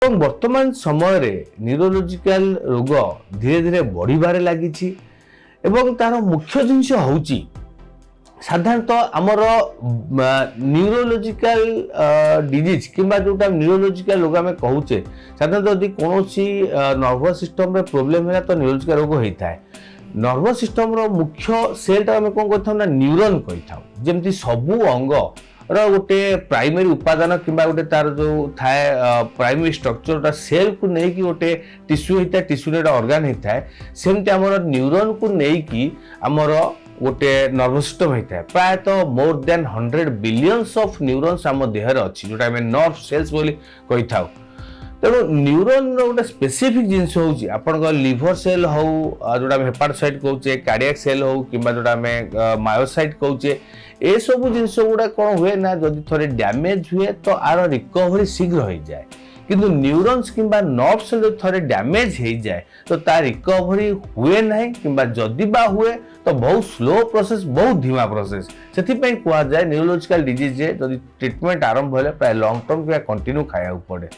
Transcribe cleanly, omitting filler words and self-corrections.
वर्तमान समय रे न्यूरोलॉजिकल रोग धीरे धीरे बढ़िबारे लागिछि एवं तार मुख्य जिनिस होउछि साधारणतः आमर न्यूरोलॉजिकल डिजीज किंबा जोटा न्यूरोलॉजिकल रोग आम कहूचे साधारणतः यदि कौन नर्वस सिस्टम रे प्रॉब्लम है तो न्यूरोलॉजिकल रोग होता है। नर्वस सिस्टम रो मुख्य सेलटा आम कौन करथाउ ना न्यूरॉन कहिथाउ जेमति सबु अंग गोटे प्राइमरी उपादान किंबा गोटे तार जो थाए प्राइमरी स्ट्रक्चर सेल को नहीं गोटे टिश्यू होता है टिश्यू ने ऑर्गन होता है सेमती आमर न्यूरॉन को नहीं आमर गोटे नर्वस सिस्टम होता है प्रायतः more than 100 billions of neurons आम देहर अच्छी जोटा आम नर्व सेल्स बोली कही था। तेणु न्यूरॉन गोटे स्पेसिफिक जिनस होउची आपन लिवर सेल हो जोटा हेपाटोसाइट कहूचे कार्डियक सेल हो किंबा जोटा आम मायोसाइट कहूचे ए सब जिनस गुड़ा कौन हुए ना जदि थोड़े डैमेज हुए तो आर रिकवरी शीघ्र हो जाए किंतु न्यूरॉन्स किंबा नर्व सेल थोड़े डैमेज हो जाए तो तार रिकवरी हुए ना किंबा जदि बा हुए तो बहुत स्लो प्रोसेस बहुत धीमा प्रोसेस से कह जाए न्यूरोलॉजिकल डिजीज जदि ट्रीटमेंट आरंभ होले प्राय लॉन्ग टर्म कंटिन्यू खाया पड़े।